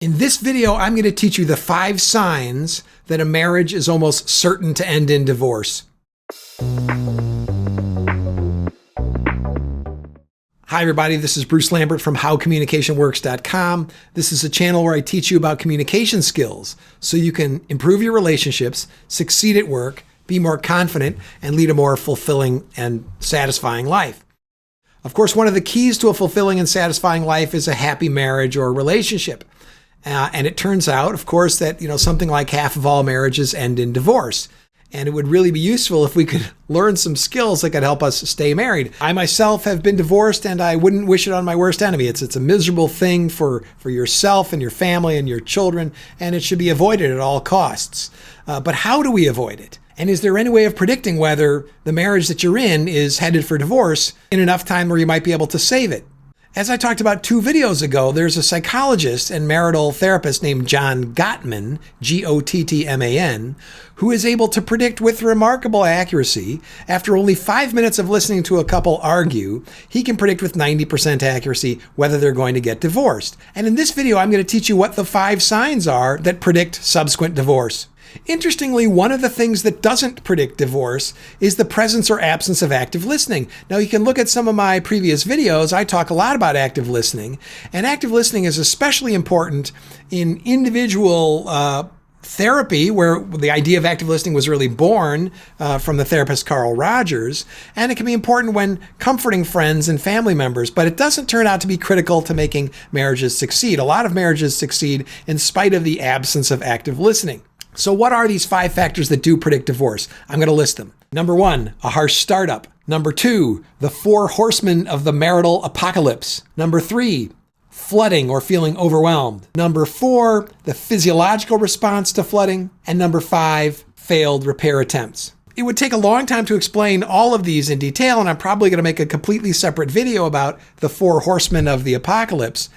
In this video, I'm going to teach you the 5 signs that a marriage is almost certain to end in divorce. Hi everybody, this is Bruce Lambert from HowCommunicationWorks.com. This is a channel where I teach you about communication skills so you can improve your relationships, succeed at work, be more confident, and lead a more fulfilling and satisfying life. Of course, one of the keys to a fulfilling and satisfying life is a happy marriage or relationship. And it turns out, of course, that something like half of all marriages end in divorce. And it would really be useful if we could learn some skills that could help us stay married. I myself have been divorced, and I wouldn't wish it on my worst enemy. It's a miserable thing for yourself and your family and your children, and it should be avoided at all costs. But how do we avoid it? And is there any way of predicting whether the marriage that you're in is headed for divorce in enough time where you might be able to save it? As I talked about 2 videos ago, there's a psychologist and marital therapist named John Gottman, Gottman, who is able to predict with remarkable accuracy. After only 5 minutes of listening to a couple argue, he can predict with 90% accuracy whether they're going to get divorced. And in this video, I'm going to teach you what the 5 signs are that predict subsequent divorce. Interestingly, one of the things that doesn't predict divorce is the presence or absence of active listening. Now, you can look at some of my previous videos. I talk a lot about active listening, and active listening is especially important in individual therapy, where the idea of active listening was really born from the therapist Carl Rogers, and it can be important when comforting friends and family members, but it doesn't turn out to be critical to making marriages succeed. A lot of marriages succeed in spite of the absence of active listening. So what are these 5 factors that do predict divorce? I'm going to list them. Number 1, a harsh startup. Number 2, the 4 horsemen of the marital apocalypse. Number 3, flooding or feeling overwhelmed. Number 4, the physiological response to flooding. And number 5, failed repair attempts. It would take a long time to explain all of these in detail, and I'm probably going to make a completely separate video about the 4 horsemen of the apocalypse.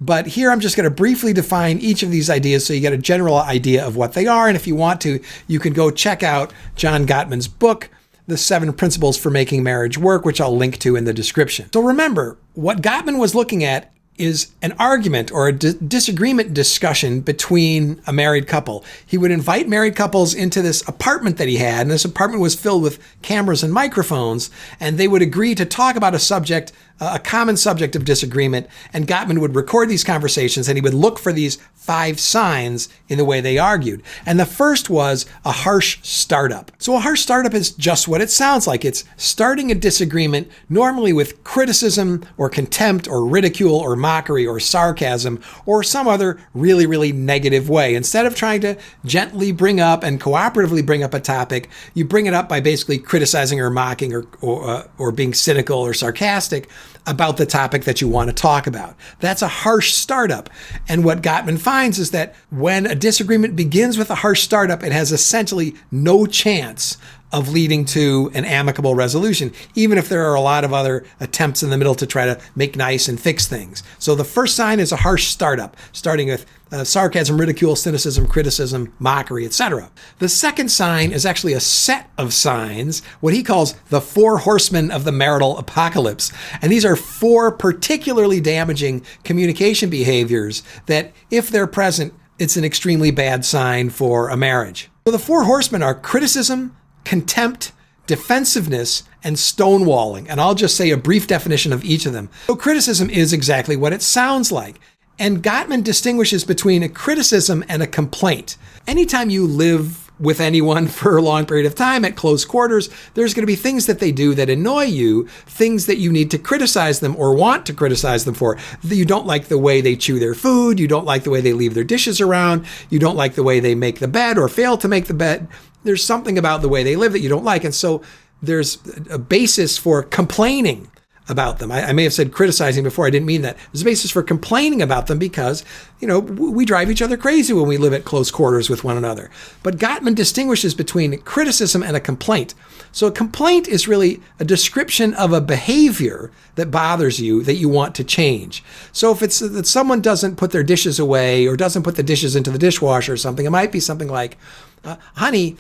But here I'm just going to briefly define each of these ideas so you get a general idea of what they are. And if you want to, you can go check out John Gottman's book, The 7 Principles for Making Marriage Work, which I'll link to in the description. So remember, what Gottman was looking at is an argument or a disagreement discussion between a married couple. He would invite married couples into this apartment that he had, and this apartment was filled with cameras and microphones, and they would agree to talk about a subject, a common subject of disagreement, and Gottman would record these conversations, and he would look for these 5 signs in the way they argued. And the first was a harsh startup. So a harsh startup is just what it sounds like. It's starting a disagreement, normally with criticism or contempt or ridicule or mockery or sarcasm or some other really, really negative way. Instead of trying to gently bring up and cooperatively bring up a topic, you bring it up by basically criticizing or mocking or being cynical or sarcastic about the topic that you want to talk about. That's a harsh startup. And what Gottman finds is that when a disagreement begins with a harsh startup, it has essentially no chance of leading to an amicable resolution, even if there are a lot of other attempts in the middle to try to make nice and fix things. So the first sign is a harsh startup, starting with sarcasm, ridicule, cynicism, criticism, mockery, etc. The second sign is actually a set of signs, what he calls the 4 horsemen of the marital apocalypse. And these are 4 particularly damaging communication behaviors that, if they're present, it's an extremely bad sign for a marriage. So the 4 horsemen are criticism, contempt, defensiveness, and stonewalling. And I'll just say a brief definition of each of them. So criticism is exactly what it sounds like. And Gottman distinguishes between a criticism and a complaint. Anytime you live with anyone for a long period of time at close quarters, there's going to be things that they do that annoy you, things that you need to criticize them or want to criticize them for. You don't like the way they chew their food, you don't like the way they leave their dishes around, you don't like the way they make the bed or fail to make the bed. There's something about the way they live that you don't like. And so there's a basis for complaining about them. I may have said criticizing before. I didn't mean that. There's a basis for complaining about them because, we drive each other crazy when we live at close quarters with one another. But Gottman distinguishes between criticism and a complaint. So a complaint is really a description of a behavior that bothers you that you want to change. So if it's that someone doesn't put their dishes away or doesn't put the dishes into the dishwasher or something, it might be something like, honey,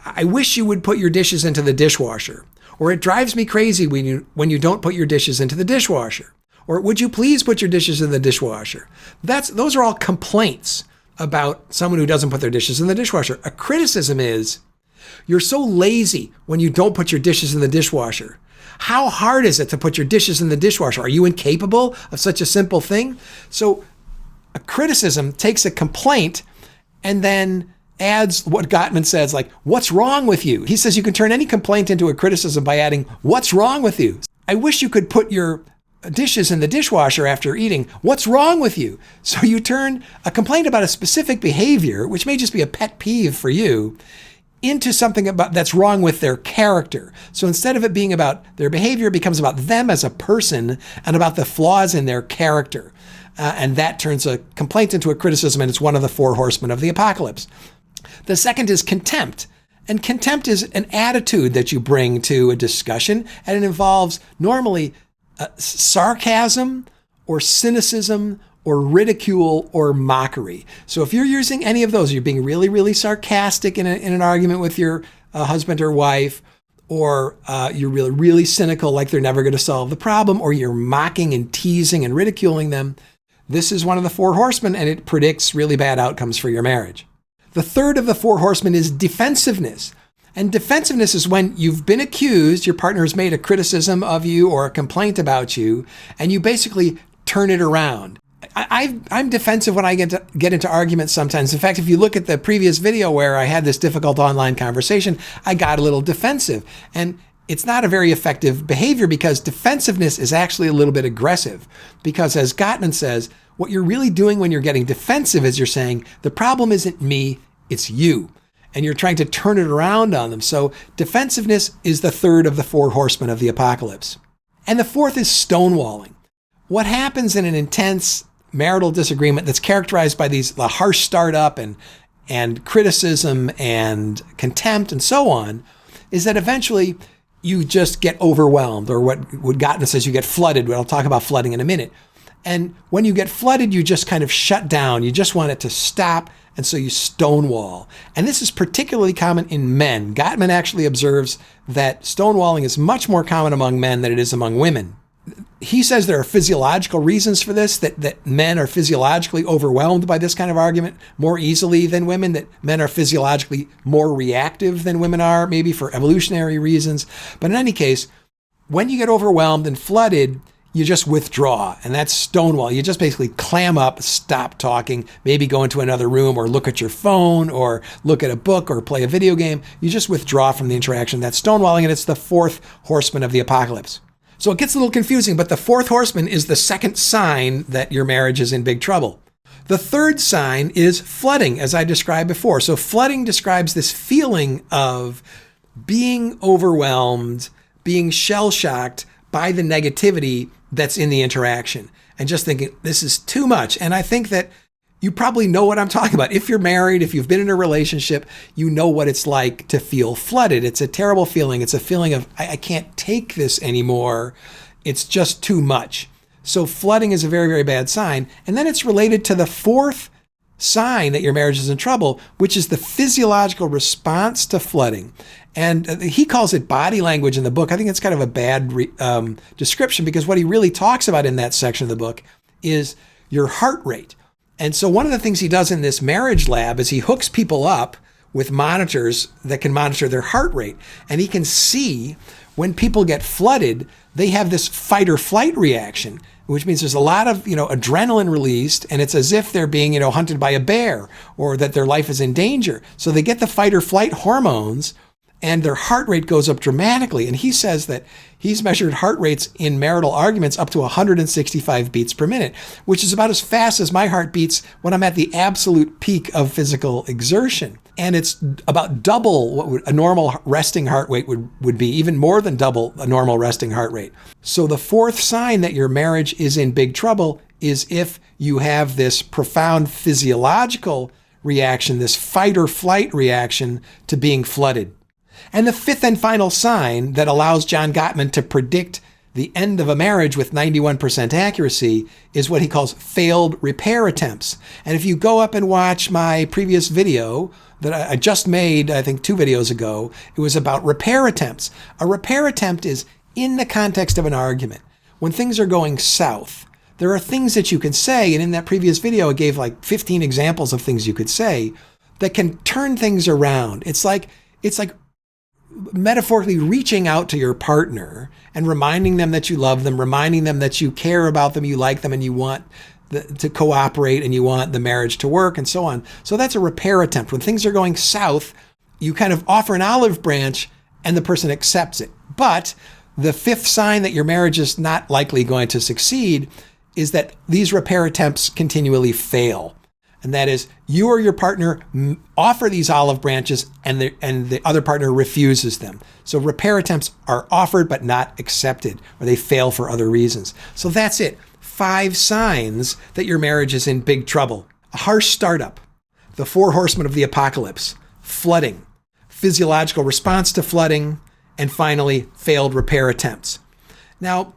I wish you would put your dishes into the dishwasher. Or it drives me crazy when you don't put your dishes into the dishwasher. Or would you please put your dishes in the dishwasher? Those are all complaints about someone who doesn't put their dishes in the dishwasher. A criticism is, you're so lazy when you don't put your dishes in the dishwasher. How hard is it to put your dishes in the dishwasher? Are you incapable of such a simple thing? So a criticism takes a complaint and then adds what Gottman says, like, what's wrong with you? He says you can turn any complaint into a criticism by adding, what's wrong with you? I wish you could put your dishes in the dishwasher after eating. What's wrong with you? So you turn a complaint about a specific behavior, which may just be a pet peeve for you, into something about that's wrong with their character. So instead of it being about their behavior, it becomes about them as a person and about the flaws in their character. And that turns a complaint into a criticism, and it's one of the 4 horsemen of the apocalypse. The second is contempt. And contempt is an attitude that you bring to a discussion, and it involves normally sarcasm or cynicism or ridicule or mockery. So if you're using any of those, you're being really, really sarcastic in an argument with your husband or wife, or you're really, really cynical, like they're never going to solve the problem, or you're mocking and teasing and ridiculing them, this is one of the 4 horsemen, and it predicts really bad outcomes for your marriage. The third of the 4 horsemen is defensiveness. And defensiveness is when you've been accused, your partner has made a criticism of you or a complaint about you, and you basically turn it around. I'm defensive when I get into arguments sometimes. In fact, if you look at the previous video where I had this difficult online conversation, I got a little defensive. And it's not a very effective behavior, because defensiveness is actually a little bit aggressive. Because as Gottman says, what you're really doing when you're getting defensive is you're saying, the problem isn't me, it's you. And you're trying to turn it around on them. So defensiveness is the third of the 4 horsemen of the apocalypse. And the fourth is stonewalling. What happens in an intense marital disagreement that's characterized by the harsh startup and criticism and contempt and so on, is that eventually you just get overwhelmed, or what Gottman says, you get flooded. I'll talk about flooding in a minute. And when you get flooded, you just kind of shut down. You just want it to stop. And so you stonewall. And this is particularly common in men. Gottman actually observes that stonewalling is much more common among men than it is among women. He says there are physiological reasons for this, that men are physiologically overwhelmed by this kind of argument more easily than women, that men are physiologically more reactive than women are, maybe for evolutionary reasons. But in any case, when you get overwhelmed and flooded, you just withdraw, and that's stonewall. You just basically clam up, stop talking, maybe go into another room or look at your phone or look at a book or play a video game. You just withdraw from the interaction. That's stonewalling, and it's the 4th horseman of the apocalypse. So it gets a little confusing, but the 4th horseman is the second sign that your marriage is in big trouble. The third sign is flooding, as I described before. So flooding describes this feeling of being overwhelmed, being shell-shocked by the negativity that's in the interaction, and just thinking, this is too much. And I think that you probably know what I'm talking about. If you're married, if you've been in a relationship, you know what it's like to feel flooded. It's a terrible feeling. It's a feeling of, I can't take this anymore. It's just too much. So flooding is a very, very bad sign. And then it's related to the 4th sign that your marriage is in trouble, which is the physiological response to flooding. And he calls it body language in the book. I think it's kind of a bad description, because what he really talks about in that section of the book is your heart rate. And so one of the things he does in this marriage lab is he hooks people up with monitors that can monitor their heart rate. And he can see when people get flooded, they have this fight or flight reaction, which means there's a lot of, adrenaline released, and it's as if they're being, hunted by a bear, or that their life is in danger. So they get the fight or flight hormones, and their heart rate goes up dramatically. And he says that he's measured heart rates in marital arguments up to 165 beats per minute, which is about as fast as my heart beats when I'm at the absolute peak of physical exertion. And it's about double what a normal resting heart rate would be, even more than double a normal resting heart rate. So the 4th sign that your marriage is in big trouble is if you have this profound physiological reaction, this fight or flight reaction to being flooded. And the 5th and final sign that allows John Gottman to predict the end of a marriage with 91% accuracy is what he calls failed repair attempts. And if you go up and watch my previous video that I just made, I think 2 videos ago, it was about repair attempts. A repair attempt is in the context of an argument. when things are going south, there are things that you can say. And in that previous video, I gave like 15 examples of things you could say that can turn things around. It's like metaphorically reaching out to your partner and reminding them that you love them, reminding them that you care about them, you like them, and you want to cooperate, and you want the marriage to work, and so on. So that's a repair attempt. When things are going south, you kind of offer an olive branch and the person accepts it. But the fifth sign that your marriage is not likely going to succeed is that these repair attempts continually fail. And that is, you or your partner offer these olive branches and the other partner refuses them. So repair attempts are offered but not accepted, or they fail for other reasons. So that's it. 5 signs that your marriage is in big trouble. A harsh startup, the 4 horsemen of the apocalypse, flooding, physiological response to flooding, and finally, failed repair attempts. Now,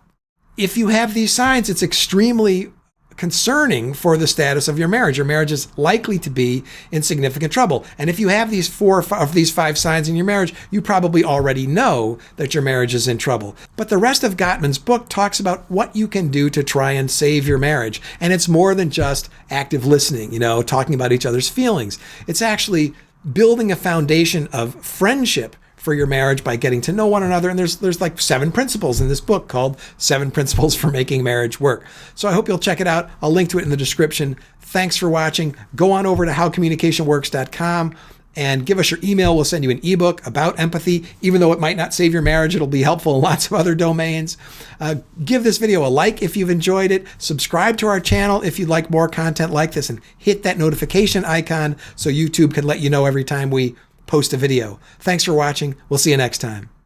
if you have these signs, it's extremely concerning for the status of your marriage. Your marriage is likely to be in significant trouble. And if you have these 4 of these 5 signs in your marriage, you probably already know that your marriage is in trouble. But the rest of Gottman's book talks about what you can do to try and save your marriage. And it's more than just active listening, talking about each other's feelings. It's actually building a foundation of friendship for your marriage by getting to know one another. And there's like 7 principles in this book called 7 Principles for Making Marriage Work. So I hope you'll check it out. I'll link to it in the description. Thanks for watching. Go on over to howcommunicationworks.com and give us your email. We'll send you an ebook about empathy. Even though it might not save your marriage, it'll be helpful in lots of other domains. Give this video a like if you've enjoyed it. Subscribe to our channel if you'd like more content like this, and hit that notification icon so YouTube can let you know every time we post a video. Thanks for watching. We'll see you next time.